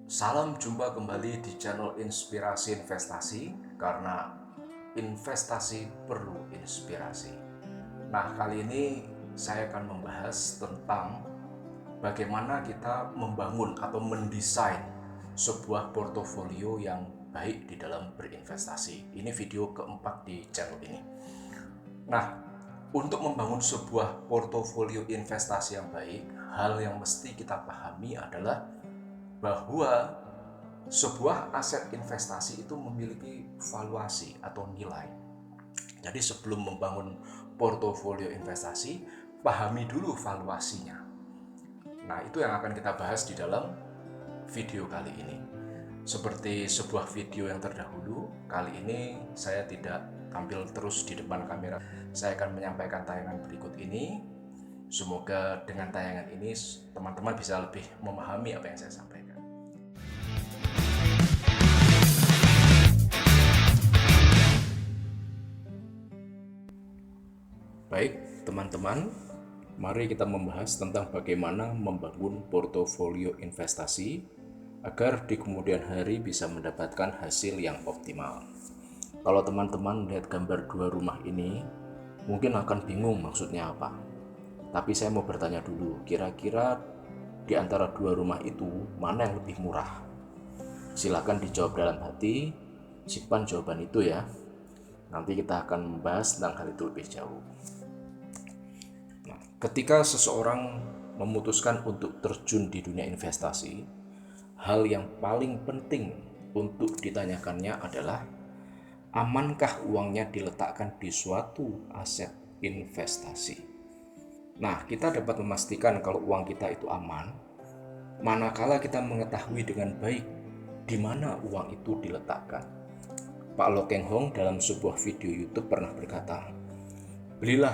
Salam jumpa kembali di channel Inspirasi Investasi, karena investasi perlu inspirasi. Nah, kali ini saya akan membahas tentang bagaimana kita membangun atau mendesain sebuah portofolio yang baik di dalam berinvestasi. Ini video keempat di channel ini. Nah, untuk membangun sebuah portofolio investasi yang baik, hal yang mesti kita pahami adalah bahwa sebuah aset investasi itu memiliki valuasi atau nilai. Jadi sebelum membangun portofolio investasi, pahami dulu valuasinya. Nah, itu yang akan kita bahas di dalam video kali ini. Seperti sebuah video yang terdahulu, kali ini saya tidak tampil terus di depan kamera. Saya akan menyampaikan tayangan berikut ini. Semoga dengan tayangan ini teman-teman bisa lebih memahami apa yang saya sampaikan. Baik, teman-teman, mari kita membahas tentang bagaimana membangun portofolio investasi agar di kemudian hari bisa mendapatkan hasil yang optimal. Kalau teman-teman lihat gambar dua rumah ini, mungkin akan bingung maksudnya apa. Tapi saya mau bertanya dulu, kira-kira di antara dua rumah itu mana yang lebih murah? Silakan dijawab dalam hati, simpan jawaban itu ya. Nanti kita akan membahas tentang hal itu lebih jauh. Ketika seseorang memutuskan untuk terjun di dunia investasi, hal yang paling penting untuk ditanyakannya adalah, amankah uangnya diletakkan di suatu aset investasi? Nah, kita dapat memastikan kalau uang kita itu aman manakala kita mengetahui dengan baik di mana uang itu diletakkan. Pak Lo Keng Hong dalam sebuah video YouTube pernah berkata, "Belilah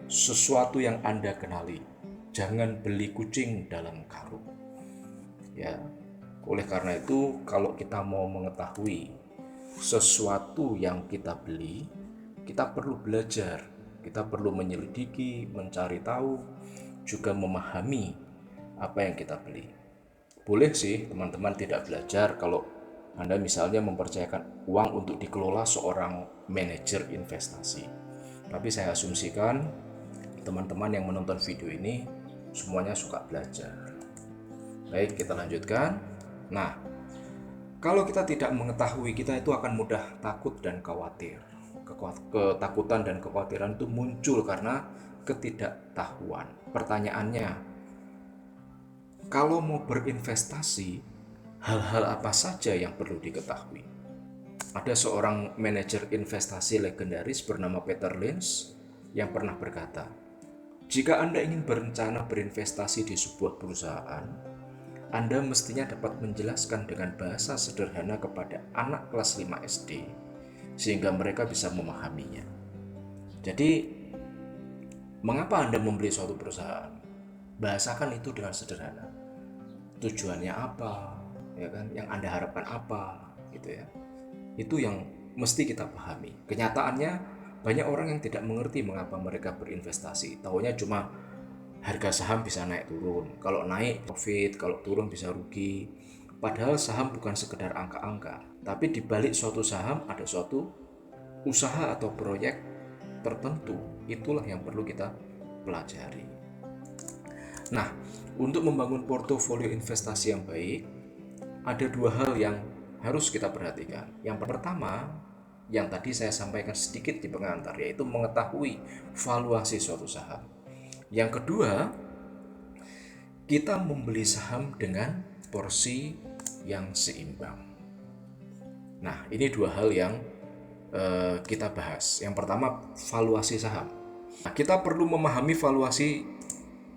sesuatu yang Anda kenali, jangan beli kucing dalam karung." Ya, oleh karena itu, kalau kita mau mengetahui sesuatu yang kita beli, kita perlu belajar, kita perlu menyelidiki, mencari tahu, juga memahami apa yang kita beli. Boleh sih teman-teman tidak belajar kalau Anda misalnya mempercayakan uang untuk dikelola seorang manajer investasi. Tapi saya asumsikan teman-teman yang menonton video ini semuanya suka belajar. Baik, kita lanjutkan. Nah, kalau kita tidak mengetahui, kita itu akan mudah takut dan khawatir. Ketakutan dan kekhawatiran itu muncul karena ketidaktahuan. Pertanyaannya, kalau mau berinvestasi, hal-hal apa saja yang perlu diketahui? Ada seorang manajer investasi legendaris bernama Peter Lynch yang pernah berkata, "Jika Anda ingin berencana berinvestasi di sebuah perusahaan, Anda mestinya dapat menjelaskan dengan bahasa sederhana kepada anak kelas 5 SD sehingga mereka bisa memahaminya." Jadi, mengapa Anda membeli suatu perusahaan? Bahasakan itu dengan sederhana. Tujuannya apa? Ya kan? Yang Anda harapkan apa? Gitu ya. Itu yang mesti kita pahami. Kenyataannya, banyak orang yang tidak mengerti mengapa mereka berinvestasi. Taunya cuma harga saham bisa naik turun. Kalau naik profit, kalau turun bisa rugi. Padahal saham bukan sekedar angka-angka, tapi di balik suatu saham ada suatu usaha atau proyek tertentu. Itulah yang perlu kita pelajari. Nah, untuk membangun portofolio investasi yang baik, ada dua hal yang harus kita perhatikan. Yang pertama, yang tadi saya sampaikan sedikit di pengantar, yaitu mengetahui valuasi suatu saham. Yang kedua, kita membeli saham dengan porsi yang seimbang. Nah, ini dua hal yang kita bahas. Yang pertama, valuasi saham. Nah, kita perlu memahami valuasi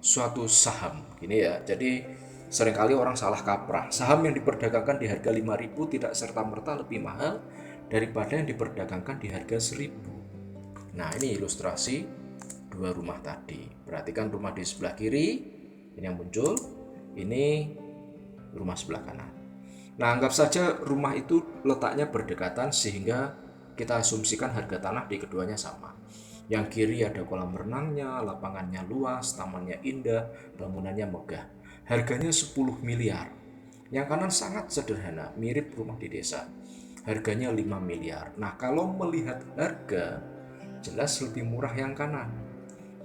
suatu saham. Gini ya, jadi seringkali orang salah kaprah. Saham yang diperdagangkan di harga 5.000 tidak serta-merta lebih mahal daripada yang diperdagangkan di harga 1.000. Nah, ini ilustrasi dua rumah tadi. Perhatikan rumah di sebelah kiri, ini yang muncul, ini rumah sebelah kanan. Nah, anggap saja rumah itu letaknya berdekatan sehingga kita asumsikan harga tanah di keduanya sama. Yang kiri ada kolam renangnya, lapangannya luas, tamannya indah, bangunannya megah. Harganya 10 miliar. Yang kanan sangat sederhana, mirip rumah di desa. Harganya 5 miliar. Nah, kalau melihat harga, jelas lebih murah yang kanan.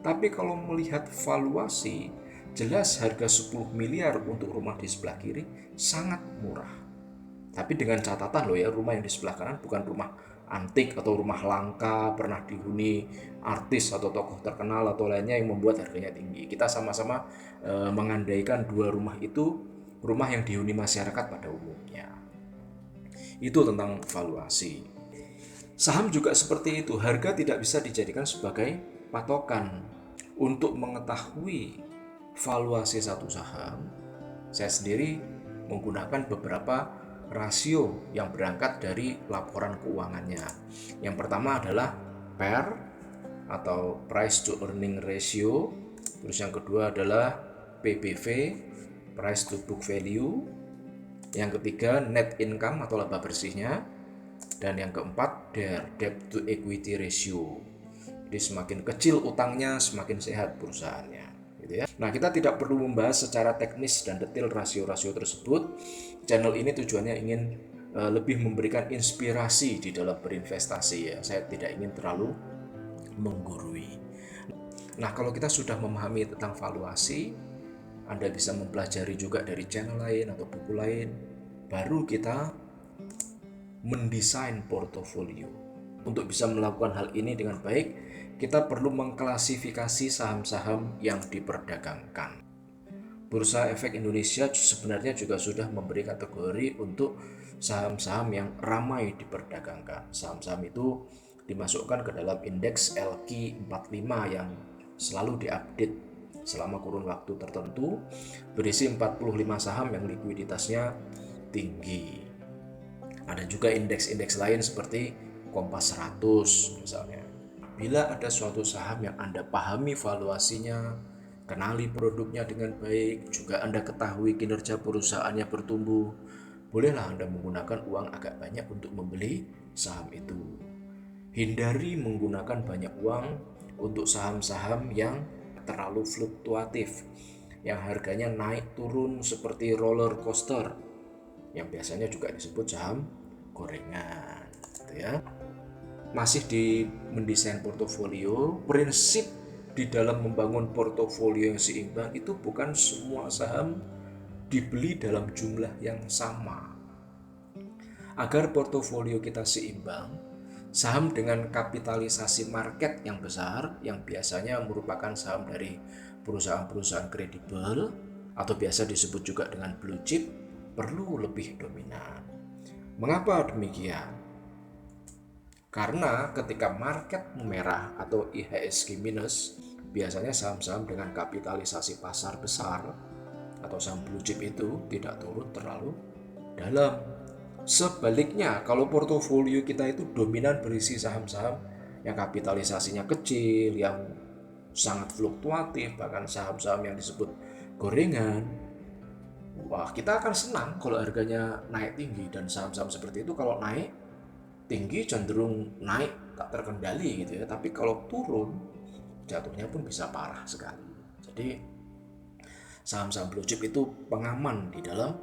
Tapi kalau melihat valuasi, jelas harga 10 miliar untuk rumah di sebelah kiri sangat murah. Tapi dengan catatan loh ya, rumah yang di sebelah kanan bukan rumah antik atau rumah langka, pernah dihuni artis atau tokoh terkenal atau lainnya yang membuat harganya tinggi. Kita sama-sama mengandaikan dua rumah itu rumah yang dihuni masyarakat pada umumnya. Itu tentang valuasi. Saham juga seperti itu, harga tidak bisa dijadikan sebagai patokan. Untuk mengetahui valuasi satu saham, saya sendiri menggunakan beberapa rasio yang berangkat dari laporan keuangannya. Yang pertama adalah PER atau Price to Earning Ratio, terus yang kedua adalah PBV, Price to Book Value, yang ketiga net income atau laba bersihnya, dan yang keempat Debt to Equity Ratio. Jadi semakin kecil utangnya, semakin sehat perusahaannya. Gitu ya. Nah, kita tidak perlu membahas secara teknis dan detail rasio-rasio tersebut. Channel ini tujuannya ingin lebih memberikan inspirasi di dalam berinvestasi ya. Saya tidak ingin terlalu menggurui. Nah, kalau kita sudah memahami tentang valuasi, Anda bisa mempelajari juga dari channel lain atau buku lain. Baru kita mendesain portofolio. Untuk bisa melakukan hal ini dengan baik, kita perlu mengklasifikasi saham-saham yang diperdagangkan. Bursa Efek Indonesia sebenarnya juga sudah memberi kategori untuk saham-saham yang ramai diperdagangkan. Saham-saham itu dimasukkan ke dalam indeks LQ45 yang selalu diupdate selama kurun waktu tertentu, berisi 45 saham yang likuiditasnya tinggi. Ada juga indeks-indeks lain seperti Kompas 100 misalnya. Bila ada suatu saham yang Anda pahami valuasinya, kenali produknya dengan baik, juga Anda ketahui kinerja perusahaannya bertumbuh, bolehlah Anda menggunakan uang agak banyak untuk membeli saham itu. Hindari menggunakan banyak uang untuk saham-saham yang terlalu fluktuatif, yang harganya naik turun seperti roller coaster, yang biasanya juga disebut saham gorengan, gitu ya. Masih di mendesain portofolio, prinsip di dalam membangun portofolio yang seimbang itu bukan semua saham dibeli dalam jumlah yang sama. Agar portofolio kita seimbang, saham dengan kapitalisasi market yang besar, yang biasanya merupakan saham dari perusahaan-perusahaan kredibel atau biasa disebut juga dengan blue chip, perlu lebih dominan. Mengapa demikian? Karena ketika market merah atau IHSG minus, biasanya saham-saham dengan kapitalisasi pasar besar atau saham blue chip itu tidak turun terlalu dalam. Sebaliknya, kalau portofolio kita itu dominan berisi saham-saham yang kapitalisasinya kecil, yang sangat fluktuatif, bahkan saham-saham yang disebut gorengan, wah, kita akan senang kalau harganya naik tinggi. Dan saham-saham seperti itu kalau naik tinggi cenderung naik tak terkendali gitu ya, tapi kalau turun jatuhnya pun bisa parah sekali. Jadi saham-saham blue chip itu pengaman di dalam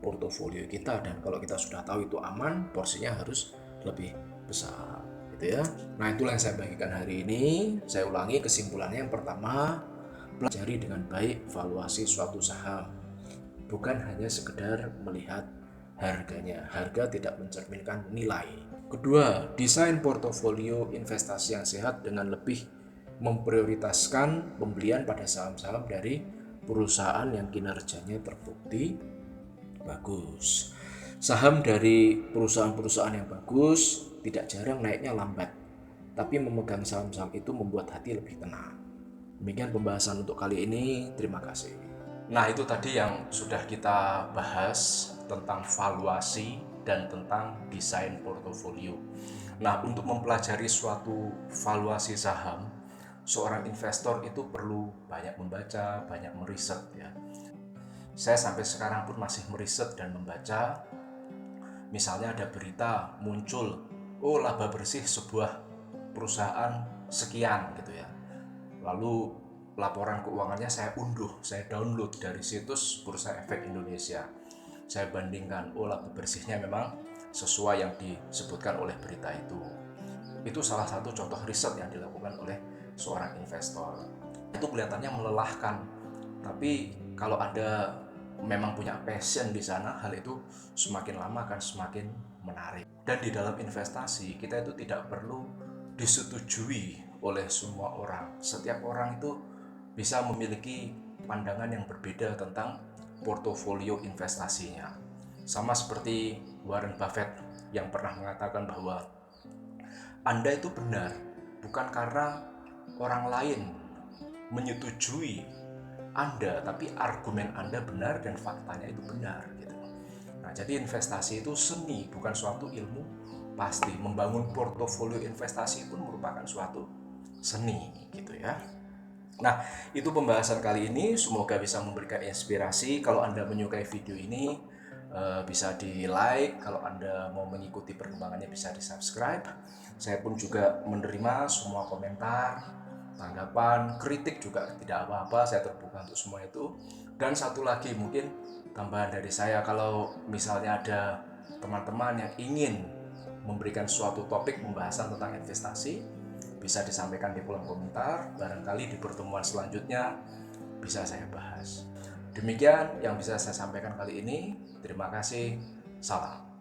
portofolio kita, dan kalau kita sudah tahu itu aman, porsinya harus lebih besar gitu ya. Nah, itulah yang saya bagikan hari ini. Saya ulangi kesimpulannya. Yang pertama, pelajari dengan baik valuasi suatu saham, bukan hanya sekedar melihat harganya. Harga tidak mencerminkan nilai. Kedua, desain portofolio investasi yang sehat dengan lebih memprioritaskan pembelian pada saham-saham dari perusahaan yang kinerjanya terbukti bagus. Saham dari perusahaan-perusahaan yang bagus tidak jarang naiknya lambat, tapi memegang saham-saham itu membuat hati lebih tenang. Demikian pembahasan untuk kali ini. Terima kasih. Nah, itu tadi yang sudah kita bahas tentang valuasi dan tentang desain portofolio. Nah, untuk mempelajari suatu valuasi saham, seorang investor itu perlu banyak membaca, banyak meriset ya. Saya sampai sekarang pun masih meriset dan membaca. Misalnya ada berita muncul, oh laba bersih sebuah perusahaan sekian gitu ya. Lalu laporan keuangannya saya unduh, saya download dari situs Bursa Efek Indonesia. saya bandingkan, oh laba bersihnya memang sesuai yang disebutkan oleh berita itu. Itu salah satu contoh riset yang dilakukan oleh seorang investor. Itu kelihatannya melelahkan, tapi kalau Anda memang punya passion di sana, hal itu semakin lama akan semakin menarik. Dan di dalam investasi, kita itu tidak perlu disetujui oleh semua orang. Setiap orang itu bisa memiliki pandangan yang berbeda tentang portofolio investasinya. Sama seperti Warren Buffett yang pernah mengatakan bahwa Anda itu benar bukan karena orang lain menyetujui Anda, tapi argumen Anda benar dan faktanya itu benar gitu. Nah, jadi investasi itu seni, bukan suatu ilmu pasti. Membangun portofolio investasi pun merupakan suatu seni gitu ya. Nah, itu pembahasan kali ini. Semoga bisa memberikan inspirasi. Kalau Anda menyukai video ini, bisa di like. Kalau Anda mau mengikuti perkembangannya, bisa di subscribe. Saya pun juga menerima semua komentar, tanggapan, kritik juga tidak apa-apa. Saya terbuka untuk semua itu. Dan satu lagi mungkin tambahan dari saya, kalau misalnya ada teman-teman yang ingin memberikan suatu topik pembahasan tentang investasi, bisa disampaikan di kolom komentar. Barangkali di pertemuan selanjutnya bisa saya bahas. Demikian yang bisa saya sampaikan kali ini. Terima kasih. Salam.